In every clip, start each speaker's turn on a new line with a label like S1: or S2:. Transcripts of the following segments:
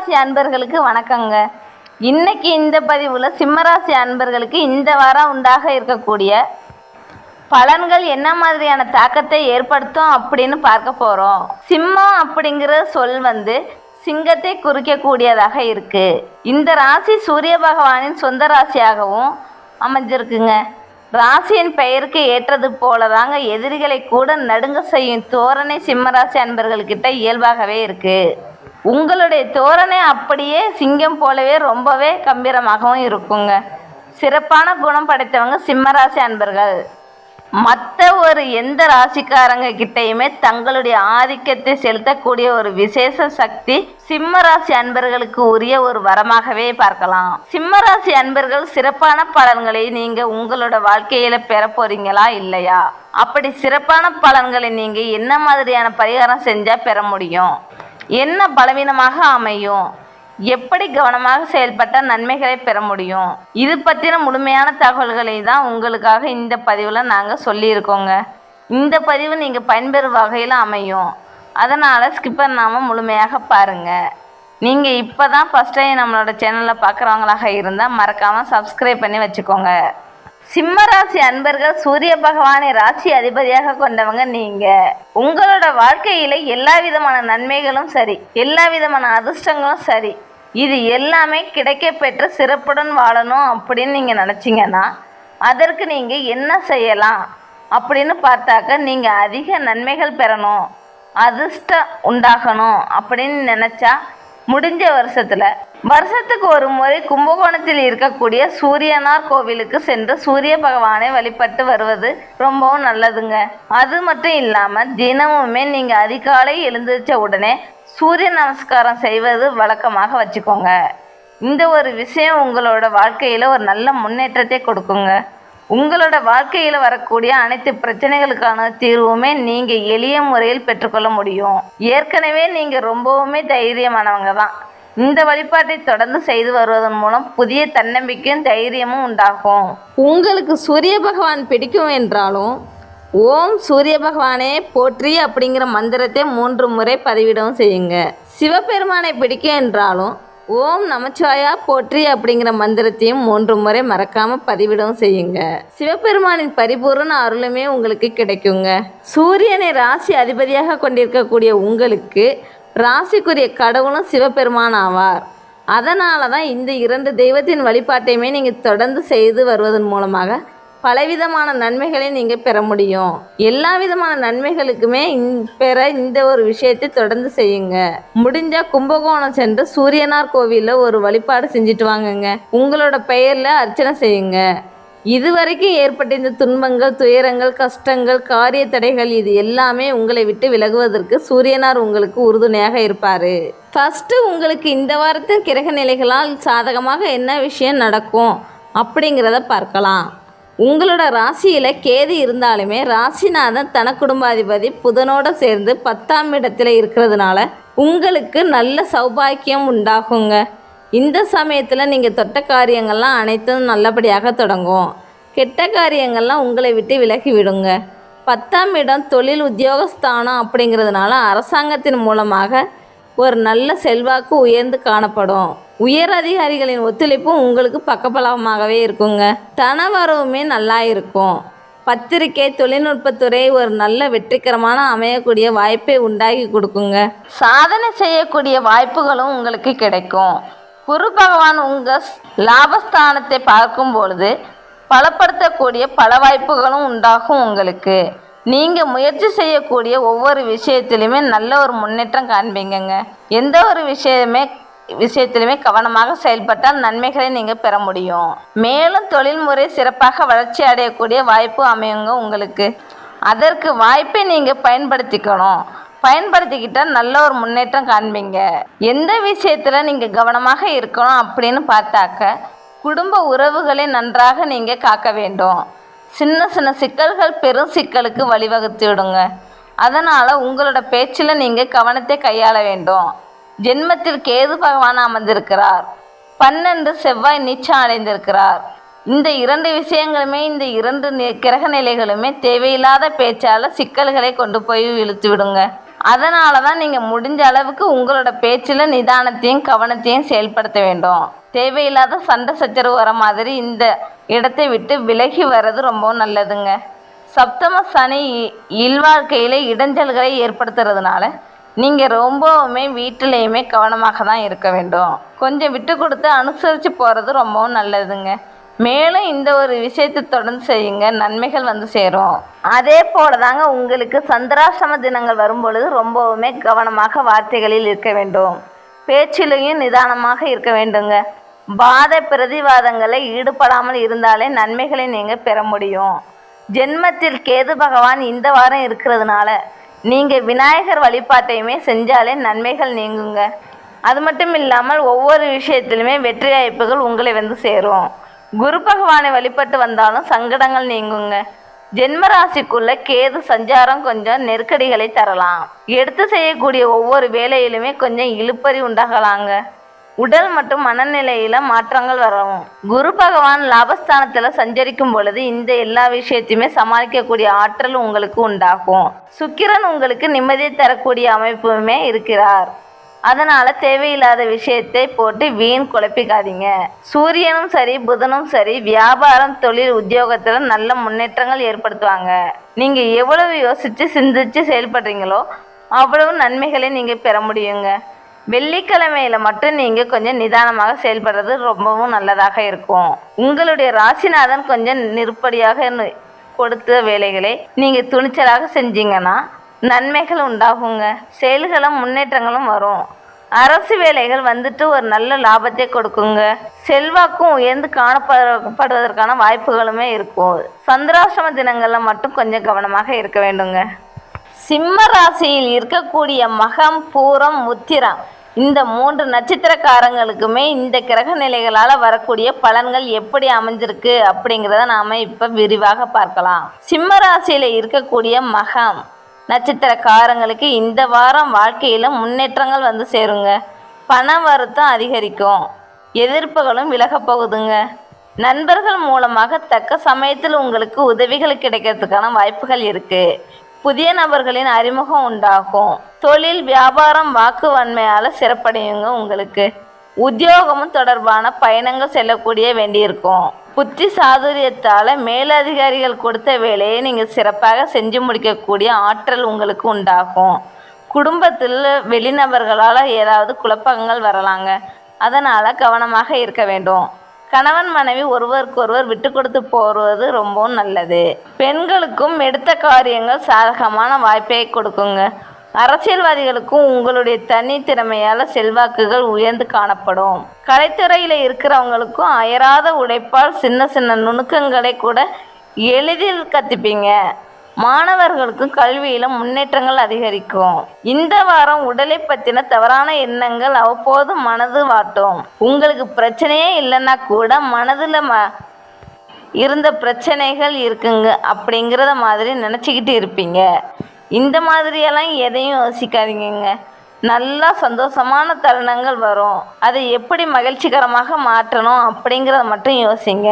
S1: சிம்மராசி அன்பர்களுக்கு வணக்கங்க. இன்னைக்கு இந்த பதிவுல சிம்மராசி அன்பர்களுக்கு இந்த வாரம் உண்டாக இருக்கக்கூடிய பலன்கள் என்ன மாதிரியான தாக்கத்தை ஏற்படுத்தும் அப்படின்னு பார்க்க போறோம். சிம்மம் அப்படிங்கிற சொல் சிங்கத்தை குறிக்கக்கூடியதாக இருக்கு. இந்த ராசி சூரிய பகவானின் சொந்த ராசியாகவும் அமைஞ்சிருக்குங்க. ராசியின் பெயருக்கு ஏற்றது போலதாங்க எதிரிகளை கூட நடுங்க செய்யும் தோரணை சிம்மராசி அன்பர்கள்கிட்ட இயல்பாகவே இருக்கு. உங்களுடைய தோரணை அப்படியே சிங்கம் போலவே ரொம்பவே கம்பீரமாகவும் இருக்குங்க. சிறப்பான குணம் படைத்தவங்க சிம்மராசி அன்பர்கள். மற்ற எந்த ராசிக்காரங்க கிட்டையுமே தங்களுடைய ஆதிக்கத்தை செலுத்தக்கூடிய ஒரு விசேஷ சக்தி சிம்மராசி அன்பர்களுக்கு உரிய ஒரு வரமாகவே பார்க்கலாம். சிம்மராசி அன்பர்கள் சிறப்பான பலன்களை நீங்க உங்களோட வாழ்க்கையில பெற போறீங்களா இல்லையா? அப்படி சிறப்பான பலன்களை நீங்க என்ன மாதிரியான பரிகாரம் செஞ்சா பெற முடியும்? என்ன பலவீனமாக அமையும்? எப்படி கவனமாக செயல்பட்ட நன்மைகளை பெற முடியும்? இது பற்றின முழுமையான தகவல்களை தான் உங்களுக்காக இந்த பதிவில் நாங்கள் சொல்லியிருக்கோங்க. இந்த பதிவு நீங்கள் பயன்பெறும் வகையில் அமையும். அதனால் ஸ்கிப் பண்ணாமல் முழுமையாக பாருங்கள். நீங்கள் இப்போ தான் ஃபஸ்ட் டைம் நம்மளோட சேனலில் பார்க்குறவங்களாக இருந்தால் மறக்காமல் சப்ஸ்கிரைப் பண்ணி வச்சுக்கோங்க. சிம்மராசி அன்பர்கள் சூரிய பகவானை ராசி அதிபதியாக கொண்டவங்க நீங்க. உங்களோட வாழ்க்கையில எல்லா விதமான நன்மைகளும் சரி, எல்லா விதமான அதிர்ஷ்டங்களும் சரி, இது எல்லாமே கிடைக்க பெற்று சிறப்புடன் வாழணும் அப்படின்னு நீங்க நினைச்சீங்கன்னா அதற்கு நீங்க என்ன செய்யலாம் அப்படின்னு பார்த்தாக்க, நீங்க அதிக நன்மைகள் பெறணும், அதிர்ஷ்டம் உண்டாகணும் அப்படின்னு நினைச்சா முடிஞ்ச வருஷத்துக்கு ஒரு முறை கும்பகோணத்தில் இருக்கக்கூடிய சூரியனார் கோவிலுக்கு சென்று சூரிய பகவானை வழிபட்டு வருவது ரொம்பவும் நல்லதுங்க. அது மட்டும் இல்லாமல் தினமுமே நீங்கள் அதிகாலை எழுந்திரிச்ச உடனே சூரிய நமஸ்காரம் செய்வது வழக்கமாக வச்சுக்கோங்க. இந்த ஒரு விஷயம் உங்களோட வாழ்க்கையில் ஒரு நல்ல முன்னேற்றத்தை கொடுக்குங்க. உங்களோட வாழ்க்கையில் வரக்கூடிய அனைத்து பிரச்சனைகளுக்கான தீர்வுமே நீங்கள் எளிய முறையில் பெற்றுக்கொள்ள முடியும். ஏற்கனவே நீங்கள் ரொம்பவுமே தைரியமானவங்க தான். இந்த வழிபாட்டை தொடர்ந்து செய்து வருவதன் மூலம் புதிய தன்னம்பிக்கையும் தைரியமும் உண்டாகும். உங்களுக்கு சூரிய பகவான் பிடிக்கும் என்றாலும் ஓம் சூரிய பகவானே போற்றி அப்படிங்கிற மந்திரத்தை 3 முறை பதிவிடவும் செய்யுங்க. சிவபெருமானை பிடிக்கும் என்றாலும் ஓம் நமச்சிவாயா போற்றி அப்படிங்கிற மந்திரத்தையும் 3 முறை மறக்காம பதிவிடவும் செய்யுங்க. சிவபெருமானின் பரிபூர்ண அருளுமே உங்களுக்கு கிடைக்குங்க. சூரியனை ராசி அதிபதியாக கொண்டிருக்கக்கூடிய உங்களுக்கு ராசிக்குரிய கடவுளும் சிவபெருமான் ஆவார். அதனால தான் இந்த 2 தெய்வத்தின் வழிபாட்டையுமே நீங்கள் தொடர்ந்து செய்து வருவதன் மூலமாக பலவிதமான நன்மைகளை நீங்கள் பெற முடியும். எல்லா விதமான நன்மைகளுக்குமே பெற இந்த ஒரு விஷயத்தை தொடர்ந்து செய்யுங்க. முடிஞ்சால் கும்பகோணம் சென்று சூரியனார் கோவிலில் ஒரு வழிபாடு செஞ்சுட்டு வாங்குங்க. உங்களோட பெயரில் அர்ச்சனை செய்யுங்க. இதுவரைக்கும் ஏற்பட்ட இந்த துன்பங்கள், துயரங்கள், கஷ்டங்கள், காரிய தடைகள் இது எல்லாமே உங்களை விட்டு விலகுவதற்கு சூரியனார் உங்களுக்கு உறுதுணையாக இருப்பார். ஃபஸ்ட்டு உங்களுக்கு இந்த வாரத்தின் கிரக நிலைகளால் சாதகமாக என்ன விஷயம் நடக்கும் அப்படிங்கிறத பார்க்கலாம். உங்களோட ராசியில் கேது இருந்தாலுமே ராசிநாதன் தன குடும்பாதிபதி புதனோடு சேர்ந்து 10ஆம் இடத்துல இருக்கிறதுனால உங்களுக்கு நல்ல சௌபாக்கியம் உண்டாகுங்க. இந்த சமயத்தில் நீங்கள் தொட்ட காரியங்கள்லாம் அனைத்தும் நல்லபடியாக தொடங்கும். கெட்ட காரியங்கள்லாம் உங்களை விட்டு விலகி விடுங்க. 10ஆம் இடம் தொழில் உத்தியோகஸ்தானம் அப்படிங்கிறதுனால அரசாங்கத்தின் மூலமாக ஒரு நல்ல செல்வாக்கு உயர்ந்து காணப்படும். உயர் அதிகாரிகளின் ஒத்துழைப்பும் உங்களுக்கு பக்கபலமாகவே இருக்குங்க. தனவரவுமே நல்லா இருக்கும். பத்திரிகை, தொழில்நுட்பத்துறை ஒரு நல்ல வெற்றிகரமான அமையக்கூடிய வாய்ப்பை உண்டாக்கி கொடுக்குங்க. சாதனை செய்யக்கூடிய வாய்ப்புகளும் உங்களுக்கு கிடைக்கும். குரு பகவான் உங்கள் லாபஸ்தானத்தை பார்க்கும் பொழுது பலப்படுத்தக்கூடிய பல வாய்ப்புகளும் உண்டாகும் உங்களுக்கு. நீங்கள் முயற்சி செய்யக்கூடிய ஒவ்வொரு விஷயத்திலுமே நல்ல ஒரு முன்னேற்றம் காண்பீங்கங்க. எந்த ஒரு விஷயத்திலுமே கவனமாக செயல்பட்டால் நன்மைகளை நீங்கள் பெற முடியும். மேலும் தொழில்முறை சிறப்பாக வளர்ச்சி அடையக்கூடிய வாய்ப்பு அமையுங்க உங்களுக்கு. அதற்கு வாய்ப்பை நீங்கள் பயன்படுத்திக்கிட்டால் நல்ல ஒரு முன்னேற்றம் காண்பீங்க. எந்த விஷயத்தில் நீங்கள் கவனமாக இருக்கணும் அப்படின்னு பார்த்தாக்க, குடும்ப உறவுகளை நன்றாக நீங்கள் காக்க வேண்டும். சின்ன சின்ன சிக்கல்கள் பெரும் சிக்கலுக்கு வழிவகுத்து விடுங்க. அதனால் உங்களோட பேச்சில் நீங்கள் கவனத்தை கையாள வேண்டும். ஜென்மத்தில் கேது பகவான் அமர்ந்திருக்கிறார். 12 செவ்வாய் நீச்சம் அடைந்திருக்கிறார். இந்த 2 விஷயங்களுமே, இந்த 2 கிரக நிலைகளுமே தேவையில்லாத பேச்சால் சிக்கல்களை கொண்டு போய் இழுத்து விடுங்க. அதனால தான் நீங்கள் முடிஞ்ச அளவுக்கு உங்களோட பேச்சில் நிதானத்தையும் கவனத்தையும் செயல்படுத்த வேண்டும். தேவையில்லாத சண்டை சச்சரவு வர மாதிரி இந்த இடத்தை விட்டு விலகி வர்றது ரொம்பவும் நல்லதுங்க. சப்தம சனி இல்வாழ்க்கையில் இடைஞ்சல்களை ஏற்படுத்துறதுனால நீங்கள் ரொம்பவுமே வீட்டிலையுமே கவனமாக தான் இருக்க வேண்டும். கொஞ்சம் விட்டு கொடுத்து அனுசரித்து போகிறது ரொம்பவும் நல்லதுங்க. மேலும் இந்த ஒரு விஷயத்தை தொடர்ந்து செய்யுங்க, நன்மைகள் வந்து சேரும். அதே போல தாங்க உங்களுக்கு சந்திராஷ்டம தினங்கள் வரும்பொழுது ரொம்பவுமே கவனமாக வார்த்தைகளில் இருக்க வேண்டும். பேச்சிலையும் நிதானமாக இருக்க வேண்டுங்க. வாத பிரதிவாதங்களை ஈடுபடாமல் இருந்தாலே நன்மைகளை நீங்கள் பெற முடியும். ஜென்மத்தில் கேது பகவான் இந்த வாரம் இருக்கிறதுனால நீங்கள் விநாயகர் வழிபாட்டையுமே செஞ்சாலே நன்மைகள் நீங்குங்க. அது மட்டும் இல்லாமல் ஒவ்வொரு விஷயத்திலுமே வெற்றி வாய்ப்புகள் உங்களை வந்து சேரும். குரு பகவானை வழிபட்டு வந்தாலும் சங்கடங்கள் நீங்குங்க. ஜென்மராசிக்குள்ள கேது சஞ்சாரம் கொஞ்சம் நெருக்கடிகளை தரலாம். எடுத்து செய்யக்கூடிய ஒவ்வொரு வேலையிலுமே கொஞ்சம் இழுப்பறி உண்டாகலாங்க. உடல் மற்றும் மனநிலையில மாற்றங்கள் வரும். குரு பகவான் லாபஸ்தானத்துல சஞ்சரிக்கும் பொழுது இந்த எல்லா விஷயத்தையுமே சமாளிக்கக்கூடிய ஆற்றல் உங்களுக்கு உண்டாகும். சுக்கிரன் உங்களுக்கு நிம்மதியை தரக்கூடிய அமைப்புமே இருக்கிறார். அதனால தேவையில்லாத விஷயத்தை போட்டு வீண் குழப்பிக்காதீங்க. சூரியனும் சரி புதனும் சரி வியாபாரம் தொழில் உத்தியோகத்துல நல்ல முன்னேற்றங்கள் ஏற்படுத்துவாங்க. நீங்க எவ்வளவு யோசிச்சு சிந்திச்சு செயல்படுறீங்களோ அவ்வளவு நன்மைகளை நீங்க பெற முடியுங்க. வெள்ளிக்கிழமையில மட்டும் நீங்க கொஞ்சம் நிதானமாக செயல்படுறது ரொம்பவும் நல்லதாக இருக்கும். உங்களுடைய ராசிநாதன் கொஞ்சம் நெருப்படியாக கொடுத்த வேலைகளை நீங்க துணிச்சலாக செஞ்சீங்கன்னா நன்மைகள் உண்டாகுங்க. செயல்களும் முன்னேற்றங்களும் வரும். அரசு வேலைகள் வந்துட்டு ஒரு நல்ல லாபத்தை கொடுக்குங்க. செல்வாக்கும் உயர்ந்து காணப்படுவதற்கான வாய்ப்புகளுமே இருக்கும். சந்திராஷ்டம தினங்கள்ல மட்டும் கொஞ்சம் கவனமாக இருக்க வேண்டுங்க. சிம்ம ராசியில் இருக்கக்கூடிய மகம் பூரம் உத்திரம் இந்த 3 நட்சத்திரக்காரங்களுக்குமே இந்த கிரக நிலைகளால் வரக்கூடிய பலன்கள் எப்படி அமைஞ்சிருக்கு அப்படிங்கிறத நாம் இப்போ விரிவாக பார்க்கலாம். சிம்ம ராசியில் இருக்கக்கூடிய மகம் நட்சத்திரக்காரங்களுக்கு இந்த வாரம் வாழ்க்கையில் முன்னேற்றங்கள் வந்து சேருங்க. பண வருத்தம் அதிகரிக்கும். எதிர்ப்புகளும் விலகப் போகுதுங்க. நண்பர்கள் மூலமாக தக்க சமயத்தில் உங்களுக்கு உதவிகள் கிடைக்கிறதுக்கான வாய்ப்புகள் இருக்குது. புதிய நபர்களின் அறிமுகம் உண்டாகும். தொழில் வியாபாரம் வாக்கு வன்மையால் சிறப்படையுங்க. உங்களுக்கு உத்தியோகமும் தொடர்பான பயணங்கள் செல்லக்கூடிய வேண்டியிருக்கும். புத்தி சாதுரியத்தால் மேலதிகாரிகள் கொடுத்த வேலையை நீங்கள் சிறப்பாக செஞ்சு முடிக்கக்கூடிய ஆற்றல் உங்களுக்கு உண்டாகும். குடும்பத்தில் வெளிநபர்களால் ஏதாவது குழப்பங்கள் வரலாங்க. அதனால் கவனமாக இருக்க வேண்டும். கணவன் மனைவி ஒருவருக்கொருவர் விட்டு கொடுத்து போவது ரொம்பவும் நல்லது. பெண்களுக்கும் எடுத்த காரியங்கள் சாதகமான வாய்ப்பை கொடுக்குங்க. அரசியல்வாதிகளுக்கும் உங்களுடைய தனி திறமையால் செல்வாக்குகள் உயர்ந்து காணப்படும். கலைத்துறையில் இருக்கிறவங்களுக்கும் அயராத உழைப்பால் சின்ன சின்ன நுணுக்கங்களை கூட எளிதில் கற்றுப்பீங்க. மாணவர்களுக்கும் கல்வியில் முன்னேற்றங்கள் அதிகரிக்கும். இந்த வாரம் உடலை பற்றின தவறான எண்ணங்கள் அவ்வப்போது மனது வாட்டும். உங்களுக்கு பிரச்சனையே இல்லைன்னா கூட மனதில் இருந்த பிரச்சனைகள் இருக்குங்க அப்படிங்கிறத மாதிரி நினச்சிக்கிட்டு இருப்பீங்க. இந்த மாதிரியெல்லாம் எதையும் யோசிக்காதீங்க. நல்லா சந்தோஷமான தருணங்கள் வரும். அதை எப்படி மகிழ்ச்சிகரமாக மாற்றணும் அப்படிங்கிறத மட்டும் யோசிங்க.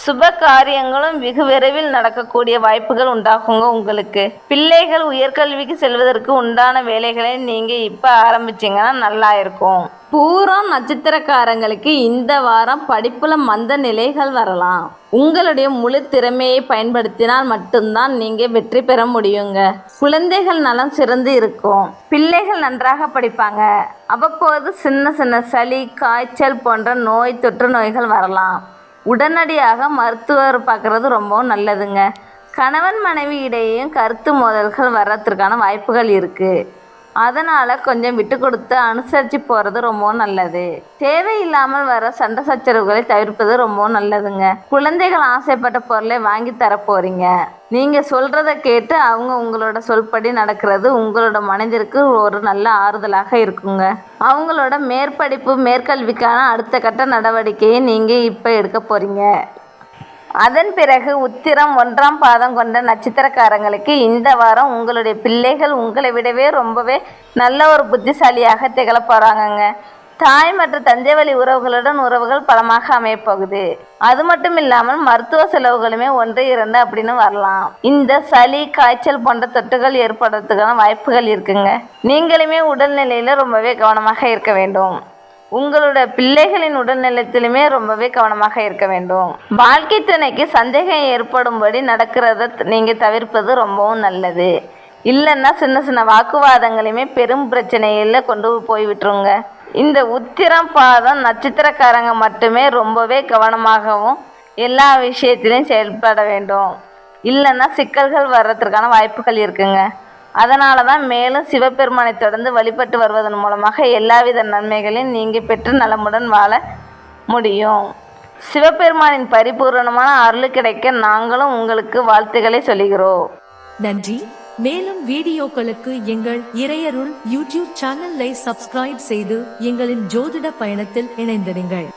S1: சுப காரியங்களும் வெகு விரைவில் நடக்கக்கூடிய வாய்ப்புகள் உண்டாகுங்க. உங்களுக்கு பிள்ளைகள் உயர்கல்விக்கு செல்வதற்கு உண்டான வேலைகளை நீங்கள் இப்போ ஆரம்பிச்சிங்கன்னா நல்லா இருக்கும். பூரம் நட்சத்திரக்காரங்களுக்கு இந்த வாரம் படிப்புல மந்த நிலைகள் வரலாம். உங்களுடைய முழு திறமையை பயன்படுத்தினால் மட்டும்தான் நீங்க வெற்றி பெற முடியுங்க. குழந்தைகள் நலம் சிறந்து இருக்கும். பிள்ளைகள் நன்றாக படிப்பாங்க. அவ்வப்போது சின்ன சின்ன சளி காய்ச்சல் போன்ற நோய் தொற்று நோய்கள் வரலாம். உடனடியாக மருத்துவர் பார்க்குறது ரொம்பவும் நல்லதுங்க. கணவன் மனைவி இடையேயும் கருத்து மோதல்கள் வர்றதுக்கான வாய்ப்புகள் இருக்குது. அதனால் கொஞ்சம் விட்டு கொடுத்து அனுசரித்து போகிறது ரொம்பவும் நல்லது. தேவையில்லாமல் வர சண்டை சச்சரவுகளை தவிர்ப்பது ரொம்பவும் நல்லதுங்க. குழந்தைகள் ஆசைப்பட்ட பொருளை வாங்கி தர போகிறீங்க. நீங்கள் சொல்கிறத கேட்டு அவங்க உங்களோட சொல்படி நடக்கிறது உங்களோட மனதிற்கு ஒரு நல்ல ஆறுதலாக இருக்குங்க. அவங்களோட மேற்படிப்பு மேற்கல்விக்கான அடுத்த கட்ட நடவடிக்கையை நீங்கள் இப்போ எடுக்க போகிறீங்க. அதன் பிறகு உத்திரம் 1ஆம் பாதம் கொண்ட நட்சத்திரக்காரங்களுக்கு இந்த வாரம் உங்களுடைய பிள்ளைகள் உங்களை விடவே ரொம்பவே நல்ல ஒரு புத்திசாலியாக திகழ போகிறாங்கங்க. தாய் மற்றும் தந்தை வழி உறவுகளுடன் உறவுகள் பலமாக அமையப்போகுது. அது மட்டும் இல்லாமல் மருத்துவ செலவுகளுமே 1, 2 அப்படின்னு வரலாம். இந்த சளி, காய்ச்சல் போன்ற தொற்றுகள் ஏற்படுறதுக்கான வாய்ப்புகள் இருக்குங்க. நீங்களுமே உடல்நிலையில ரொம்பவே கவனமாக இருக்க வேண்டும். உங்களோட பிள்ளைகளின் உடல்நலத்திலுமே ரொம்பவே கவனமாக இருக்க வேண்டும். வாழ்க்கை துணைக்கு சந்தேகம் ஏற்படும்படி நடக்கிறத நீங்க தவிர்ப்பது ரொம்பவும் நல்லது. இல்லைன்னா சின்ன சின்ன வாக்குவாதங்களையுமே பெரும் பிரச்சனையில் கொண்டு போய் விட்டுருங்க. இந்த உத்திரம் பாதம் நட்சத்திரக்காரங்க மட்டுமே ரொம்பவே கவனமாகவும் எல்லா விஷயத்திலையும் செயல்பட வேண்டும். இல்லைன்னா சிக்கல்கள் வர்றதுக்கான வாய்ப்புகள் இருக்குங்க. அதனால தான் மேலும் சிவபெருமானை தொடர்ந்து வழிபட்டு வருவதன் மூலமாக எல்லாவித நன்மைகளையும் நீங்கள் பெற்று நலமுடன் வாழ முடியும். சிவபெருமானின் பரிபூர்ணமான அருள் கிடைக்க நாங்களும் உங்களுக்கு வாழ்த்துக்களை சொல்கிறோம்.
S2: நன்றி. மேலும் வீடியோக்களுக்கு எங்கள் இறையருள் யூடியூப் சேனலை சப்ஸ்கிரைப் செய்து எங்களின் ஜோதிட பயணத்தில் இணைந்திருங்கள்.